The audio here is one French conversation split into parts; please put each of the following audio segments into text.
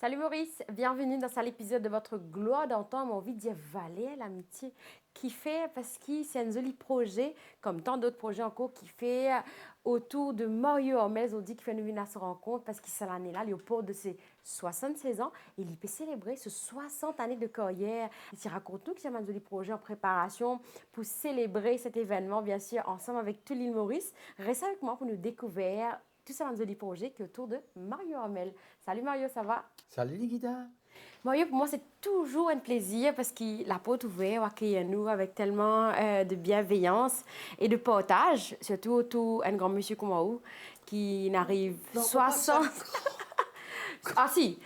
Salut Maurice, bienvenue dans cet épisode de votre gloire d'antan. Mon envie de dire Valais, l'amitié qui fait, parce que c'est un joli projet, comme tant d'autres projets encore, qui fait autour de Mario Hormels. On dit qu'il fait une venir à se rencontre parce que c'est l'année-là, il est au port de ses 76 ans et il peut célébrer ce 60 années de carrière. Il raconte-nous qu'il y a un joli projet en préparation pour célébrer cet événement, bien sûr, ensemble avec tout l'île Maurice. Restez avec moi pour nous découvrir tout ça dans un joli projet qui est autour de Mario Hormels. Salut Mario, ça va? Salut Nikita. Mario, pour moi, c'est toujours un plaisir parce que la porte ouverte accueille nous avec tellement de bienveillance et de partage, surtout autour un grand monsieur comme moi qui n'arrive 60... Ah si,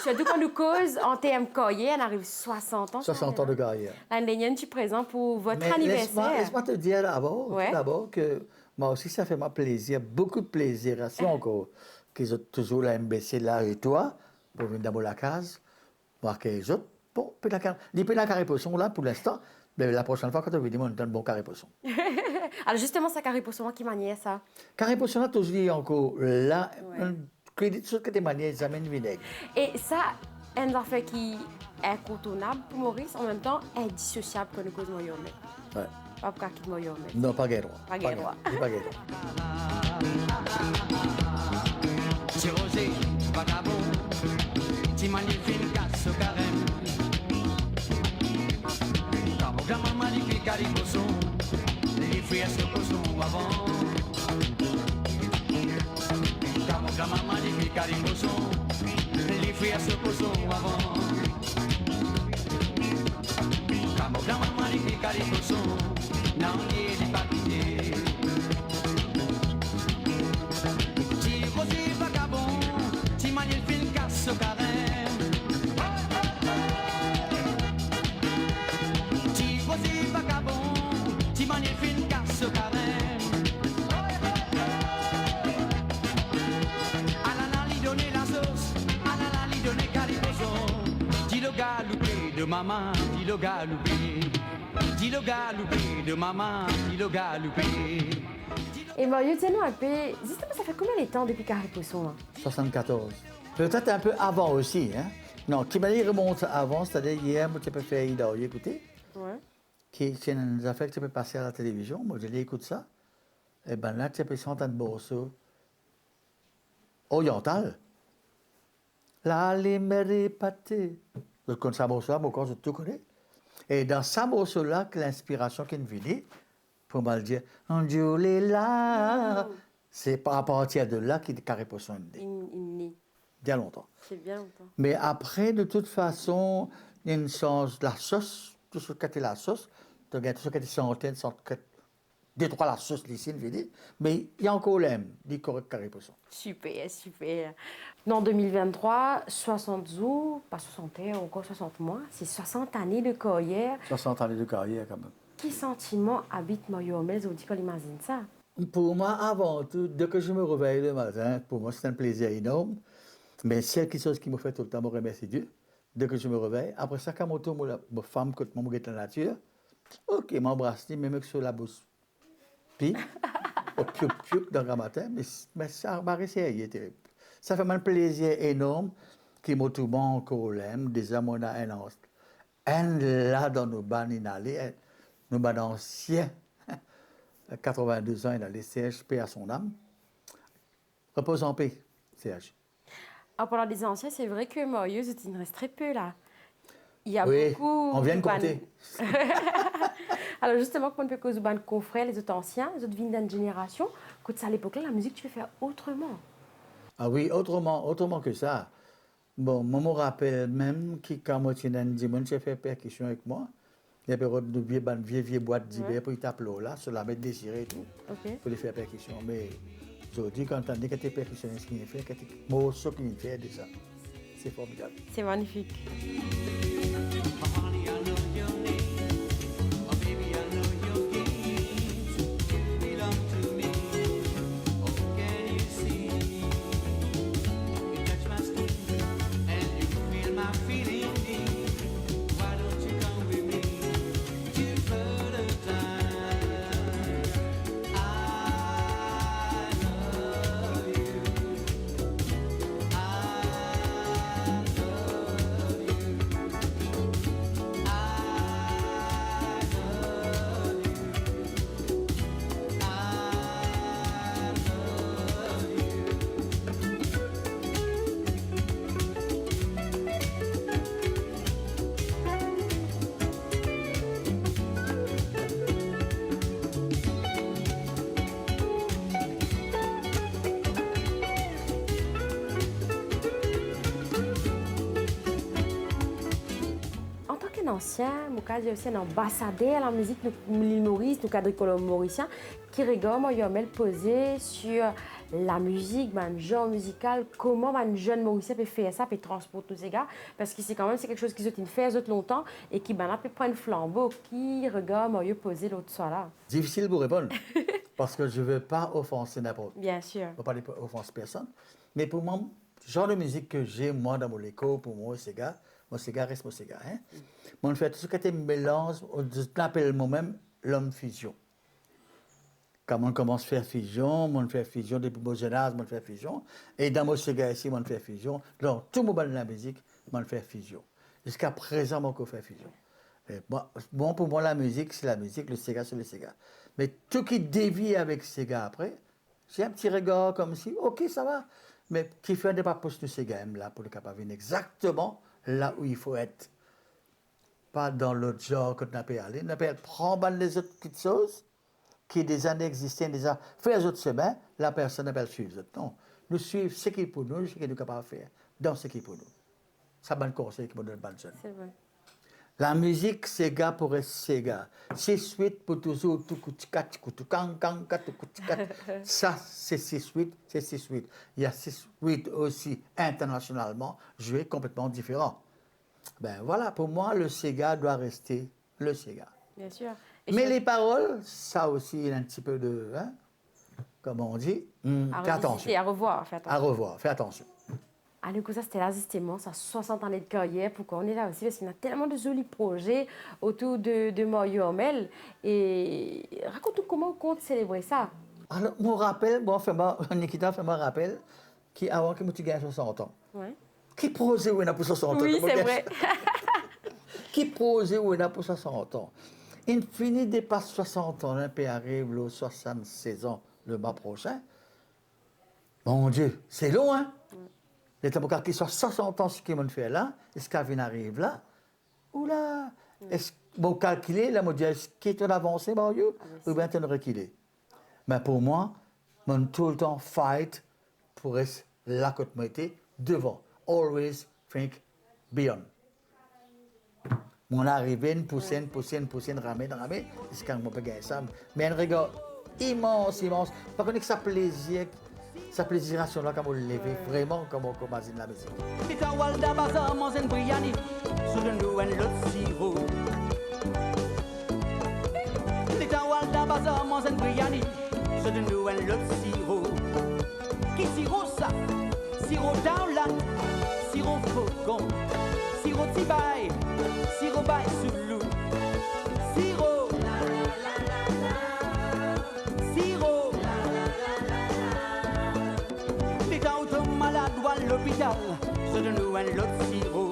surtout quand nous cause en TMK, on arrive 60 ans. 60 ans de carrière. L'année dernière, tu es présent pour votre anniversaire. Laisse-moi te dire d'abord que moi aussi, ça fait moi plaisir, beaucoup de plaisir. Ainsi encore, qu'ils ont toujours la MBC là et toi, pour venir dans la case, voir que les autres, bon, les carré poisson là pour l'instant, mais la prochaine fois, quand on veut dire, on donne bon carré poisson. Alors justement, c'est carré poisson qui maniait ça. Carré poisson là, toujours encore là, crédit tout ce que tu manies, ils amènent vinaigre. Et ça, un affaire qui est incontournable pour Maurice, en même temps indissociable quand nous causons Mario Hormels. Ouais. Pas pour quitter Mario Hormels. Non, pas guéro. Pas guéro. Pas guéro. C'est rosé, vagabond, ti magnifique casse au carême. T'as maman magnifique cariposon, les fruits à ce poisson avant. T'as maman magnifique cariposon, les fruits à ce poisson avant. T'as maman magnifique cariposon, non, il n'est pas quitté. Casse au carême. Ti così vagabond, ti magnifique casse au carême. Alala li donner la sauce, alala li donner cariposon. Dis le galoupé de maman, dis le galoupé. Dis le galoupé de maman, dis le galoupé. Et Mario, tiens-nous un peu, justement, ça fait combien de temps depuis carré poisson? 74. Peut-être un peu avant aussi. Hein? Non, qui m'a dit remonte avant, c'est-à-dire hier, moi, tu peux faire Ida, écouter. Ouais. Qui c'est une affaire que tu peux passer à la télévision. Moi, je l'écoute ça. Et bien là, tu peux chanter de morceau oriental. La limérie pâté. Je connais ça morceau-là, moi, quand je tout connais. Et dans ce morceau-là, que l'inspiration qui est venue, pour me le dire, on Dieu est là. C'est à partir de là qu'il est carré pour son idée. Bien longtemps. C'est bien longtemps. Mais après, de toute façon, il y a une change de la sauce, tout ce qui était la sauce, tu regardes tout ce qui était centaines, deux, trois la sauce, ici, mais il y a encore l'aime, dit correct carré pour ça. Super, super. En 2023, 60 jours, pas 60 heures, encore 60 mois, c'est 60 années de carrière. 60 années de carrière, quand même. Quel sentiment habite Mario Hormels, on dit qu'on imagine ça? Pour moi, avant tout, dès que je me réveille le matin, pour moi, c'est un plaisir énorme. Mais c'est quelque chose qui me fait tout le temps me remercier Dieu. Dès que je me réveille. Après ça, quand ma femme, quand je regarde la nature, ok, m'embrasse, même sur la bouche. Puis, au piou dans le matin, mais ça m'a réussi, terrible. Ça fait un plaisir énorme qui m'a tout bon encore l'aime. Déjà, on a un an. Un là dans nos bancs, nos bancs anciens. 82 ans, il a laissé Serge, paix à son âme. Repose en paix, Serge. En parlant des anciens, c'est vrai que Mario, il ne reste très peu là. Il y a oui, beaucoup. On vient de compter. Alors justement, quand on peut causer de confrères, les autres anciens, les autres viennent d'une génération, quand à l'époque-là, la musique, tu peux faire autrement. Ah oui, autrement que ça. Bon, moi, je me rappelle même que quand moi, j'étais dans le j'ai fait percussion avec moi. Il y avait de vieilles boîtes d'hiver pour y taper là, sur la mettre désirée et tout, pour les faire percussion. Mais je dis, quand on dit que tu es percussionniste, qui fait, que tu es morceau qui fait déjà. C'est formidable. C'est magnifique. ancien, mon cas aussi un ambassadeur en musique, l'île Maurice, nous cadre mauricien, qui regarde moi Yomel posé sur la musique, un genre musical, comment un jeune mauricien peut faire ça, peut transporter tous ces gars, parce que c'est quand même quelque chose qu'ils ont fait longtemps et qui maintenant peut prendre flambeau, qui regarde moi posé l'autre soir là. Difficile pour répondre, parce que je ne veux pas offenser n'importe qui. Bien sûr. Je ne veux pas offenser personne. Mais pour moi, le genre de musique que j'ai, moi, dans mon écho, pour moi, c'est gars, mon cigare reste mon cigare. Hein? Moi, je fais tout ce qui était mélange, je l'appelle moi-même l'homme fusion. Quand on commence à faire fusion, on fait fusion depuis mon jeune âge, on fait fusion. Et dans mon cigare ici, on fait fusion. Dans tout le monde de la musique, on fait fusion. Jusqu'à présent, on fait fusion. Et bon, pour moi, la musique, c'est la musique, le cigare, c'est le cigare. Mais tout qui dévie avec le cigare après, c'est un petit regard comme si, ok, ça va. Mais qui fait des pas poste de cigare là pour le capable venir exactement là où il faut être. Pas dans l'autre genre que tu peux aller. On peut prendre les autres petites choses qui des années existaient, déjà faire les autres semaines, la personne ne peut pas suivre. Non, nous suivons ce qui est pour nous, ce qui est capable de faire dans ce qui est pour nous. C'est un bon conseil qui me donne bonne jeune. C'est vrai. La musique, c'est gars pour être c'est gars. C'est suite pour toujours tout ça, c'est 6-8, c'est 6-8. Il y a 6-8 aussi internationalement joué complètement différent. Ben voilà, pour moi, le Sega doit rester le Sega. Bien sûr. Mais les paroles, ça aussi, il y a un petit peu de, hein, comme on dit, fais attention. Et à revoir, fais attention. À revoir, fais attention. Ah, du coup, ça, c'était là, justement, ça 60 années de carrière. Pourquoi on est là aussi? Parce qu'il y a tellement de jolis projets autour de Mario Hamel. Et raconte-nous comment on compte célébrer ça. Alors, mon rappel, Nikita fait mon rappel, avant que tu gagnes 60 ans. Ouais. Qui prosait où il a pour 60 ans? Oui, c'est vrai. Qui prosait où il a pour 60 ans? Il finit dépasse 60 ans, puis arrive aux 76 ans le mois prochain. Mon Dieu, c'est long, hein? Les temps qui soit 60 ans, ce qu'ils m'ont fait là, est-ce qu'elle arrive là? Oula! Est-ce bon calculer, là, dit, est-ce qu'il est en avancé, Mario? Ou bien tu en reculé? Mais pour moi, je tout le temps fight pour être là que je m'étais devant. Always think beyond. Mon arrivée, une poussée, ramée, jusqu'à ce que je gagne ça. Mais un regard immense. Par contre, ça plaisir à son là, comme on le lever, vraiment comme on commence la musique. Lita walda baza mozen briani, sudendu en lot siro. Lita walda baza mozen briani, sudendu en lot siro. Qui siro ça? Siro downland, siro faucon, siro tibay, siro bay soulou, siro la la la la la, siro la la la la la. Les autos malades à l'hôpital, se donnent un lot siro.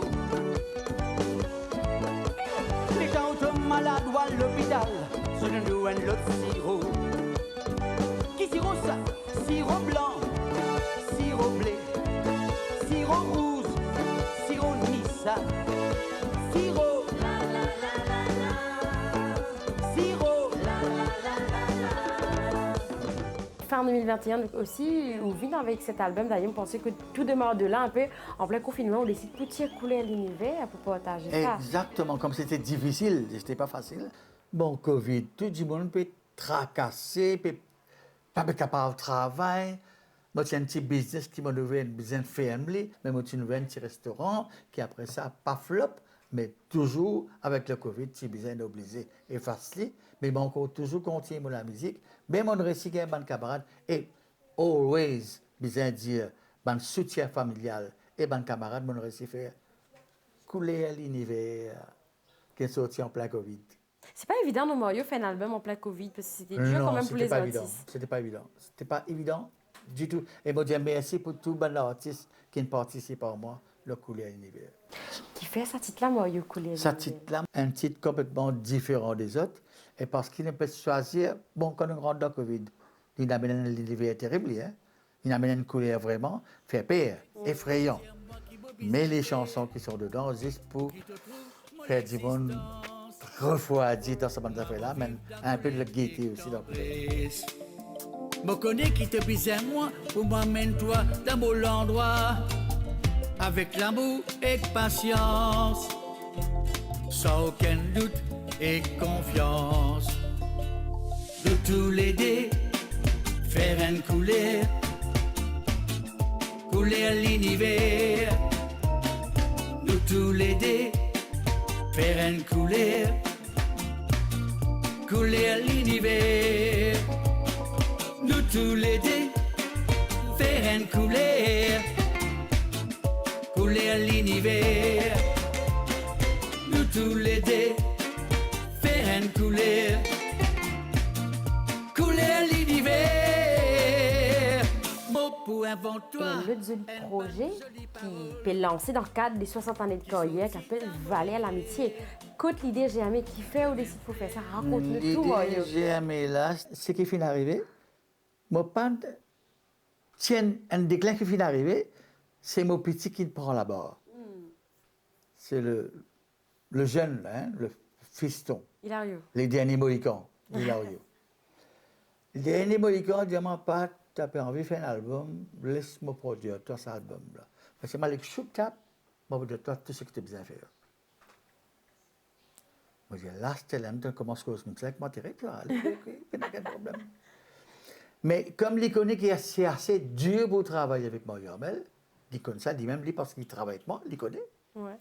Les autos malades à l'hôpital, se donnent un lot siro. Qui siro ça? Siro blanc, siro blé, siro rouge, siro nissa, siro la la la la la, siro la la la la la. Fin 2021 aussi, on vit avec cet album. D'ailleurs, on pensait que tout démarre de là, un peu en plein confinement, on décide de tirer couler à l'univers pour partager ça. Exactement, comme c'était difficile, c'était pas facile. Bon, Covid, tout le monde peut tracasser, peut pas être capable de travailler. Moi, j'ai un petit business qui m'a ouvert un business family, mais moi, j'ai ouvert un petit restaurant qui, après ça, pas flop, mais toujours avec le Covid, j'ai besoin d'obliger et facile. Mais bon, encore toujours continuer la musique. Mais mon récit, un bon camarade, et always, besoin de dire, bon soutien familial et bon camarade, mon récit fait couler à l'univers qui est sorti en plein Covid. C'est pas évident, non, Mario, faire un album en plein Covid, parce que c'était dur quand même pour les artistes. C'était pas évident. C'était pas évident du tout. Et moi, je dis merci pour tous les artistes qui participent à moi, le couler à l'univers. Qui fait ce titre-là, Mario, couler à l'univers? Ce titre-là, un titre complètement différent des autres, et parce qu'il ne peut choisir, bon, quand on rentre dans le Covid, il amène l'univers terrible, hein? Il amène une couleur vraiment, fait peur, effrayant. Mais les chansons qui sont dedans, juste pour faire du monde refroidi dans ce bande d'affaires-là, mais un peu de gaieté aussi dans le Je connais qui te besoin moi, pour m'amène-toi dans mon endroit, avec l'amour et patience. sans aucun doute et confiance. Nous tous les deux, faire une couleur à l'univers. Nous tous les deux, faire une couleur à l'univers. Nous tous les deux, faire une couleur à l'univers. Nous tous les deux, faire une couleur à l'univers. Mot pour un vent toi. Et le joli projet qui est lancé dans le cadre des 60 années de carrière qui s'appelle Valet à l'amitié. Écoute l'idée GME qui fait ou décide pour faire ça. Raconte-nous tout, Mario. L'idée GME là, ce qui finit d'arriver, moi pas tiens un déclin qui finit d'arriver, c'est mon petit qui prend la barre. C'est le jeune, hein, le fiston. Hilario. Les derniers Mohicans, Hilario. Les derniers Mohicans disent, moi pas, tu as envie de faire un album, laisse-moi produire toi cet album-là. Parce que moi, les choup-tap, moi, je vais dire, toi, tout ce que tu as besoin de faire. Moi, je dis, là, c'était là, tu commences à cause comme ça, avec moi, tu es allez, ok, il n'y a pas de problème. Mais comme il connaît que c'est assez dur pour travailler avec Mario Hamel, il connaît ça, lui-même, parce qu'il travaille avec moi, il connaît. Ouais.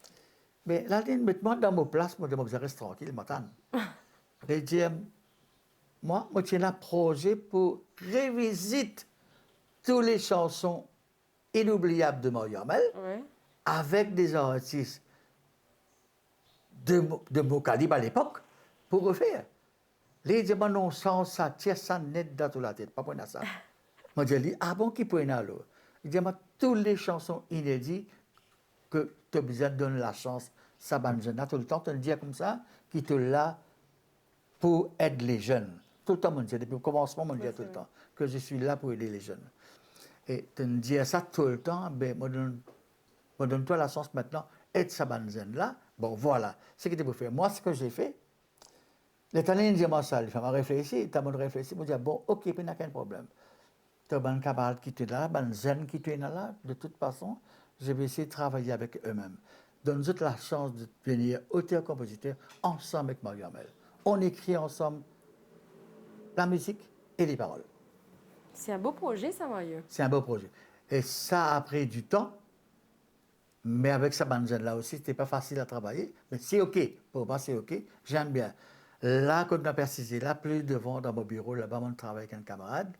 Mais là, il met moi dans ma place, moi, je reste tranquille, je m'attends. Il dit, moi, j'ai un projet pour révisiter toutes les chansons inoubliables de Mario Hamel Ouais. avec des artistes de mon calibre à l'époque pour refaire. Les dit, moi, non, sans ça, tire ça net dans toute la tête, pas pour ça. Moi, je dis, ah bon, qui peut y aller? Il dit, moi, toutes les chansons inédites que tu as besoin de donner la chance, ça va nous tout le temps, tu le dis comme ça, qui te l'a pour aider les jeunes. Tout le temps, mon Dieu, depuis le commencement, mon Dieu, tout le temps, que je suis là pour aider les jeunes. Et tu me dis ça tout le temps, ben, moi, donne-toi la chance maintenant, aide sa banzenne là. Bon, voilà, c'est ce que tu peux faire. Moi, ce que j'ai fait, l'Italien dit moi ça, il m'a réfléchi, tu as réfléchi, il m'a dit, bon, ok, il n'y a aucun problème. Tu as un camarade qui est là, un zen qui est là, de toute façon, je vais essayer de travailler avec eux-mêmes. Donne-nous la chance de devenir auteur-compositeur ensemble avec Mario Hamel. On écrit ensemble la musique et les paroles. C'est un beau projet, ça, Mario. C'est un beau projet. Et ça a pris du temps, mais avec sa banzenne-là aussi, c'était pas facile à travailler. Mais c'est OK. Pour moi, c'est OK. J'aime bien. Là, quand on a persisté, là, plus devant dans mon bureau, là-bas, on travaille avec un camarade.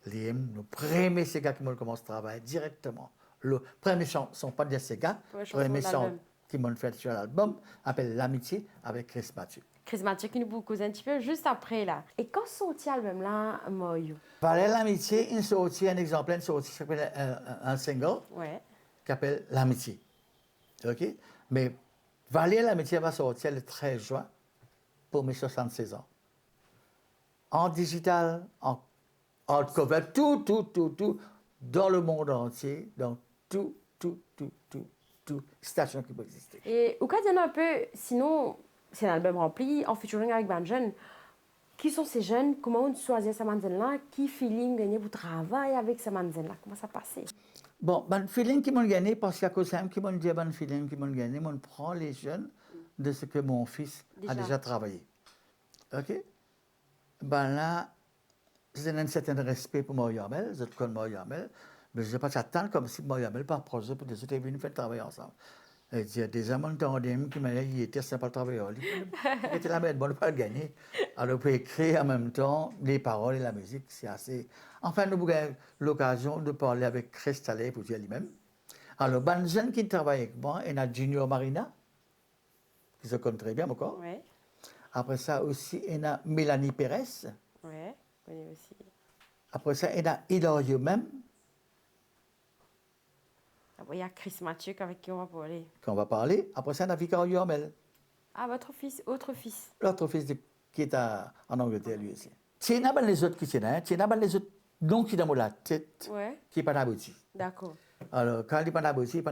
Liam, le premier, c'est gars qui m'ont commencé à travailler directement. Le premier chant, sont pas des gars, le premier chant qui m'ont fait sur l'album, appelle L'Amitié avec Chris Mathieu. Chris Mathieu qui nous propose un petit peu juste après, là. Et quand sortit l'album, là, Mario? Valet L'Amitié, il sortit un exemplaire, qui s'appelle un single, Ouais. qui s'appelle L'Amitié. OK? Mais Valet L'Amitié va sortir le 13 juin pour mes 76 ans. En digital, en hardcover, tout, dans le monde entier, dans tout, station qui peut exister. Et au cas d'y un peu, sinon, c'est un album rempli, en featuring avec Ben Jeune. Qui sont ces jeunes? Comment on choisit cette manzenne-là? Qui feeling gagné pour travailler avec cette manzenne-là? Comment ça passait? Bon, ben feeling qui m'ont gagné, parce qu'il y a que ça qui m'ont dit, ben feeling qui m'ont gagné, on prend les jeunes de ce que mon fils a déjà travaillé. OK? Ben là, j'ai un certain respect pour Mario Hamel, je connais Mario Hamel, mais je ne vais pas t'attendre comme si Mario Hamel par projet pour des autres et venus faire travailler ensemble. Et il y a des amants qui m'ont dit, il était sympa le travail. Il était la bonne pas le gagner. Alors, on peut écrire en même temps les paroles et la musique, c'est assez. Enfin, nous avons l'occasion de parler avec Chris Talley pour dire lui-même. Alors, ben, jeune qui travaille avec moi, il y a Junior Marina, qui se connaît très bien encore. Ouais. Après ça aussi, il y a Mélanie Pérez. Ouais, je connais aussi. Après ça, il y a Hilario même. Après, il y a Chris Mathieu avec qui on va parler. Qu'on va parler. Après ça, il y a Vicario Hamel, Ah, votre fils, autre fils. l'autre fils qui est en Angleterre, lui aussi. Il y a les autres qui sont là, il y a les autres noms qui sont dans la tête, Ouais. qui n'est pas abouti. D'accord. Alors, quand il n'est pas abouti,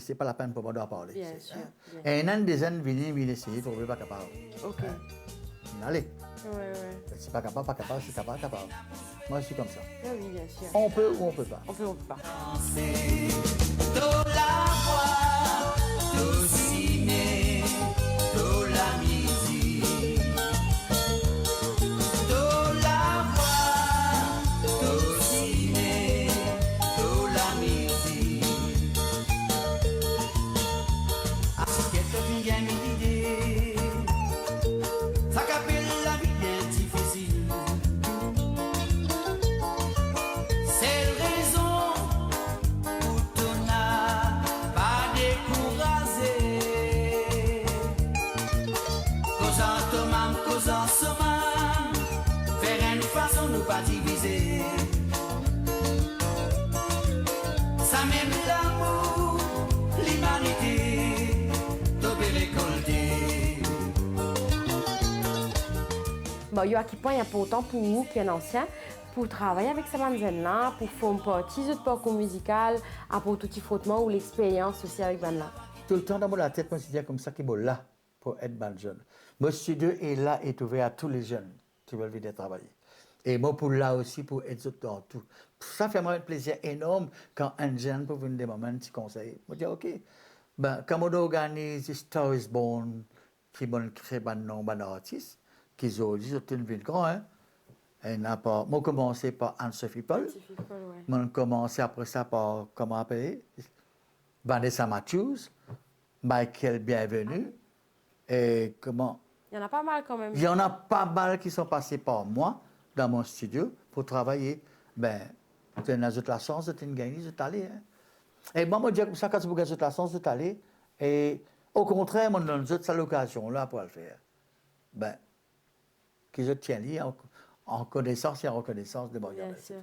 ce n'est pas la peine pour moi d'en parler. Bien sûr. Bien. Et il y a des jeunes qui viennent essayer pour ne pas capable. Ok. Allez, Ouais. c'est pas capable, c'est capable. Moi, je suis comme ça. Ah oui, bien sûr. On peut ou on ne peut pas. On peut pas. Do la voix, do ciné, do la même l'amour, l'humanité, tomber récolter. Bon, il y a à quel point il est important pour nous, qui est ancien, pour travailler avec ces bandes-là, pour faire une partie de parcours musical, pour tout petit frottement ou l'expérience aussi avec bande-là. Tout le temps dans la tête, moi, je dis comme ça qu'il est là pour être ban jeune. Mon studio est là, est ouvert à tous les jeunes qui veulent venir travailler. Et moi, pour là aussi, pour être dans tout. Ça fait moi un plaisir énorme quand un jeune peut venir des moments, un petit conseil. Je dis, OK, ben, quand on organise Star is Born, qui vont créer un nom, un artiste, qui ont dit, c'est une ville grande, hein. Et moi, j'ai commencé par Anne-Sophie Paul. J'ai commencé après ça par, comment appeler, Vanessa Matthews, Michael Bienvenu, et comment... Il y en a pas mal quand même. Il y en a pas mal qui sont passés par moi dans mon studio pour travailler. Ben, tu as la chance de te gagner, de t'aller. Hein. Et moi, je dis comme ça, quand tu as la chance de t'aller, et au contraire, moi, donne cette l'occasion-là pour le faire. Ben, que je tiens lié en connaissance et en reconnaissance de mon Bien sûr.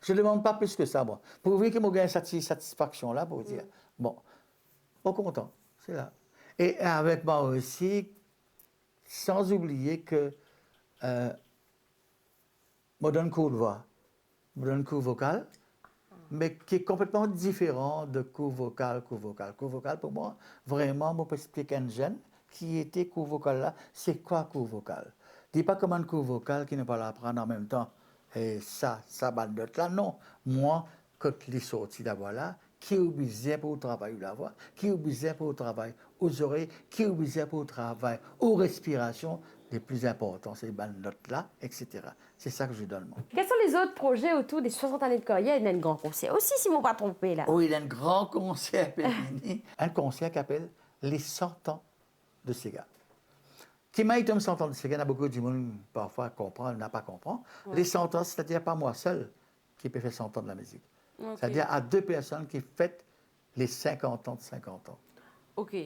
Je ne demande pas plus que ça, moi. Pour vous que je gagne cette satisfaction-là, pour dire, bon, au content, c'est là. Et avec moi aussi, sans oublier que je donne cours de voix, je donne cours vocal, mais qui est complètement différent de cours vocal, cours vocal. Cours vocal, pour moi, vraiment, je peux expliquer à un jeune qui était cours vocal là, c'est quoi cours vocal? Dis pas comme un cours vocal qui ne va l'apprendre en même temps. Et ça bandote là, non. Moi, quand les sorties d'avoir là, qui est obligé pour le travail la voix, qui est obligé pour le travail aux oreilles, qui est obligé pour le travail aux respirations, les plus importants, ces bandotes-là, etc. C'est ça que je donne, moi. Quels sont les autres projets autour des 60 années de carrière? Il y a un grand concert aussi, si je ne m'en pas trompé, là. Oui, il y a un grand concert, un concert qui s'appelle les 100 ans de Sega. Qui m'a été 100 ans de Sega, il y a beaucoup de monde parfois comprend, n'a pas comprend. Ouais. Les 100 ans, c'est-à-dire pas moi seul qui peut faire 100 ans de la musique. Okay. C'est-à-dire à 2 personnes qui fêtent les 50 ans de 50 ans. OK.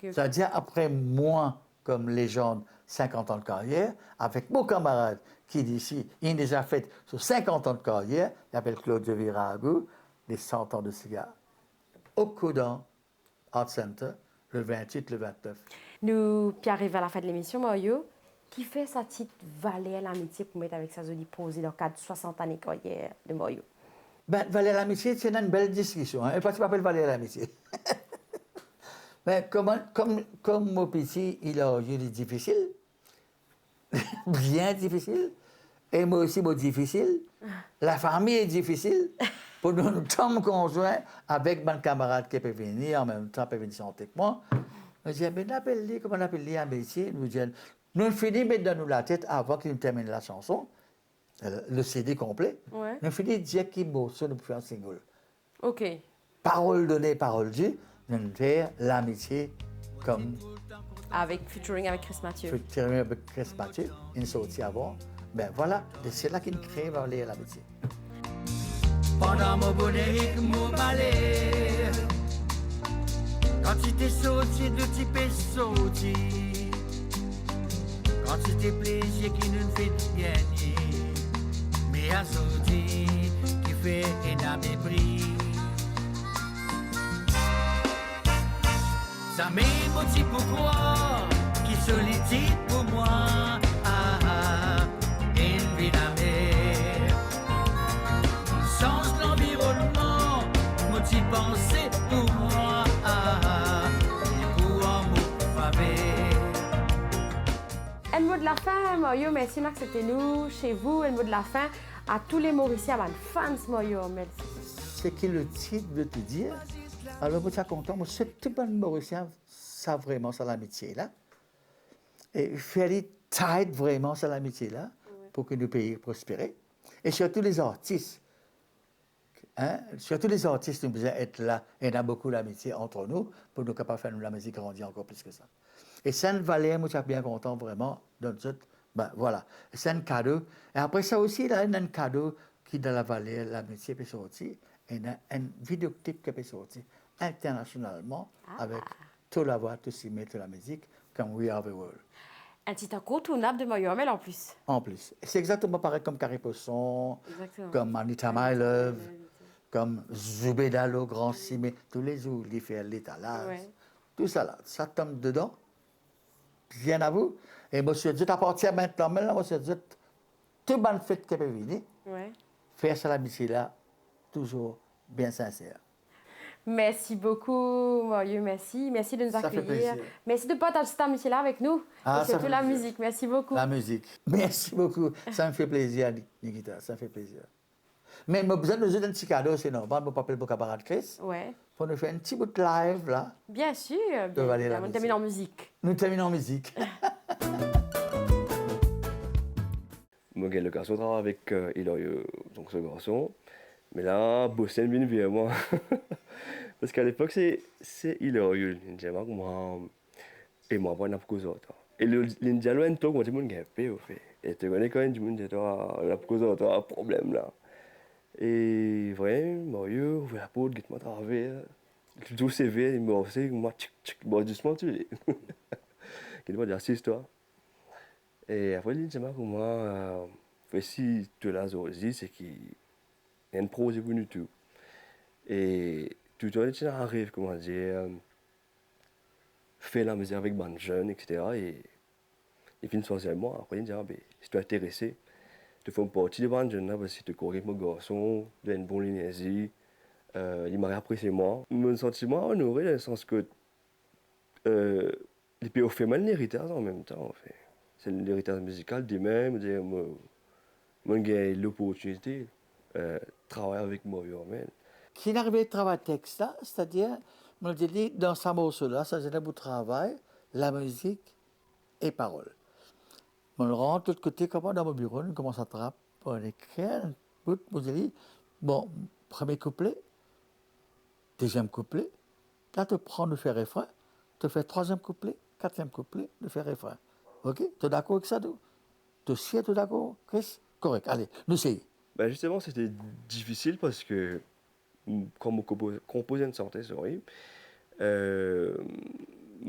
C'est-à-dire après moi, comme légende, 50 ans de carrière, avec mon camarade qui d'ici, il a déjà fait sur 50 ans de carrière, il s'appelle Claude Virago, les 100 ans de cigare, au Coudan Art Center, le 28, le 29. Nous, puis arrive à la fin de l'émission, Mario, qui fait sa petite Valais à l'amitié pour mettre avec sa jolie posée dans le cadre de 60 années de carrière de Mario? Ben, Valais à l'amitié, c'est une belle discussion. Hein? Et pas tu m'appelles Valais à l'amitié. Mais comme mon petit, il a eu des difficiles, bien difficile, et moi aussi, moi, difficile. La famille est difficile. Pour nous sommes conjoints avec mon camarade qui peut venir, en même temps, peut venir chanter avec moi. Je dis, mais appelle-les, comment on appelle-les un métier? Nous finissons de mettre dans nous la tête avant qu'il termine la chanson, le CD complet. Ouais. Nous finissons de dire qu'il mot ça, nous pouvons faire un single. OK. Parole donnée, parole due, nous faire l'amitié comme. Avec featuring avec Chris Mathieu. Featuring avec Chris Mathieu, une sortie avant. Ben voilà, c'est là qu'il crée l'amitié. Pendant mon bonheur et mon malheur, quand tu t'es sorti de tu peux sortir, quand tu t'es plaisir qui nous fait gagner, mais à sortir qui fait un mépris. Ça m'émotive pourquoi, qui sollicite pour moi, une vie d'amère. Change l'environnement, motive penser pour moi, et pour un mot pavé. Un mot de la fin, Mario, merci d'accepter nous chez vous. Un mot de la fin à tous les Mauriciens, à fans, Mario, merci. Ce qui le titre veut te dire. Alors, je suis content. Moi, tout le monde Mauricien, ça vraiment, c'est l'amitié là. Et faire taille vraiment, c'est l'amitié là, pour que nos pays prospèrent. Et surtout les artistes. Hein? Surtout les artistes, nous devons être là. Et il y a beaucoup d'amitié entre nous pour nous capables de faire la musique grandir encore plus que ça. Et Sainte-Valère, moi, je suis bien content vraiment. Ben, voilà. C'est un cadeau. Et après ça aussi, il y a un cadeau qui, dans la vallée, l'amitié peut sortir. Et il y a un vidéoclip qui peut sortir internationalement avec toute la voix, tout cinéma, toute la musique, comme We Are the World. Un petit incontournable de Mario Hamel en plus. En plus. C'est exactement pareil comme Carré Poisson, comme Anita My Love. comme Zoubedalo, Grand Cimé, tous les jours, il fait l'étalage. Ouais. Tout ça là, ça tombe dedans. Bien à vous. Et monsieur dit, à partir de maintenant, monsieur dit, tout bonne fête qui peut venir, Ouais. faire ça l'amitié là, toujours bien sincère. Merci beaucoup, Mario, merci. Merci de nous Ça fait accueillir. plaisir. Merci de partager cette amitié-là avec nous. Ah, et ça surtout fait la plaisir. musique. Merci beaucoup. La musique. Merci beaucoup. Ça me fait plaisir, Nikita. Ça fait plaisir. Mais je besoin de nous donner un petit cadeau, c'est normal. Je m'appelle mon camarade Chris. Ouais. Pour nous faire un petit bout de live là. Bien sûr. Bien Valer la évidemment. On termine en musique. Nous terminons en musique. Moi, j'ai le garçon travaille avec Hilario, donc ce garçon. Mais là, bosser une vie à moi. Parce qu'à l'époque, c'est Hilario, j'aime moi. Et moi, on a beaucoup d'autres. Et l'Indiano, un truc, moi, tout le monde a payé, au fait. Et tu connais quand même, tout le monde a beaucoup d'autres, un problème là. Et vraiment, Mario, ouvre la porte, get-moi travers. Tout CV, il m'a fait, moi, tchic, bon, doucement, tu sais. Il m'a dit, assise-toi. Et après, il dit, moi, si tu l'as aussi, c'est qu'il y a un projet pour nous tout. Et tout le temps, arrive, comment dire, faire la musique avec des jeunes, etc. Et puis, essentiellement, après, il dit, si tu es intéressé, tu fais partie de des jeunes, parce que tu cours avec mon garçon, tu as une bonne énergie, il m'a apprécié moi. Mon sentiment honoré, dans le sens que il peut offrir mal l'héritage en même temps, en fait. C'est l'héritage musical de même, moi j'ai l'opportunité de travailler avec moi même. Qui n'arrivait à travailler texte là, c'est-à-dire, on dit dans sa morceau là, ça c'est un bout de travail, la musique et parole. On le rend de l'autre côté, comment dans mon bureau, on commence à travailler, on écrit un bout, on dit, bon, premier couplet, deuxième couplet, là tu prends le faire refrain, tu fais troisième couplet, quatrième couplet, le faire refrain. Ok? Tu es d'accord avec ça, tu? Tu sais, tu es d'accord, Chris? Correct, allez, nous essayons. Ben justement, c'était difficile parce que, quand je composais une synthèse, me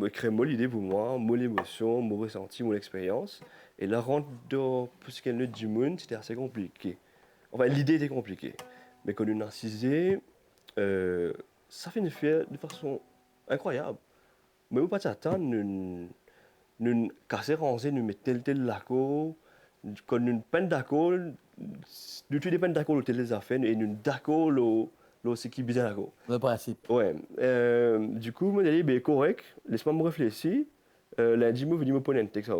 crée moi l'idée pour moi, mon émotion, mon ressenti, mon expérience. Et la rendre dans plus qu'elle ne du monde, c'était assez compliqué. Enfin, l'idée était compliquée. Mais quand on a narcisé, ça fait une faire de façon incroyable. Mais pas t'attendre, nous casser ranger, nous mettre tel d'accord. Quand nous peine d'accord, nous tuons des peines d'accord, nous les affaires, et nous d'accord, ce qui est bizarre d'accord. Le principe. Ouais. Du coup, moi, j'ai dit, ben, correct, laisse-moi me réfléchir. Lundi, je vais venir me prendre un texte.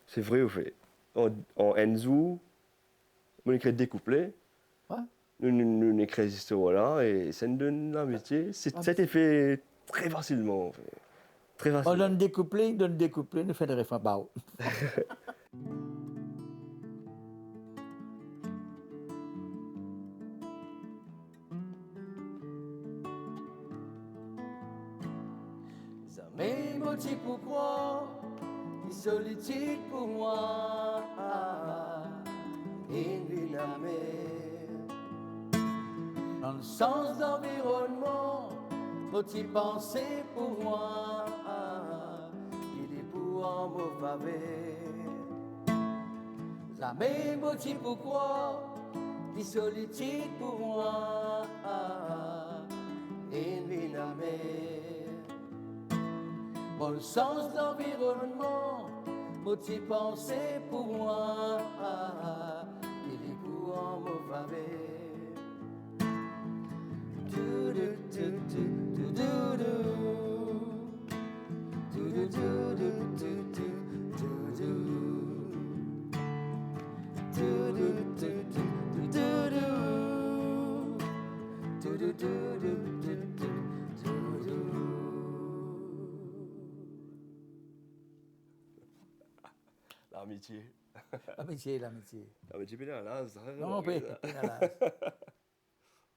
C'est vrai ou fait. En Enzo, on écrit des couplets. Ouais. Nous écrivons cette histoire-là et ça nous donne l'amitié. C'était fait très facilement. En fait. Très On facilement. donne des couplets, nous fait des refrains. Bah, Mes motifs pourquoi, ni solitude pour moi, une la mer. Dans le sens d'environnement, motif pensé pour moi, il est pour en me faveur. La même motif pourquoi, ni solitude pour moi, une la mer. Bon sens d'environnement, motif pensé pour moi, il est pour en me faveur. L'amitié. l'amitié, l'amitié. L'amitié, c'est là, Non, on peut,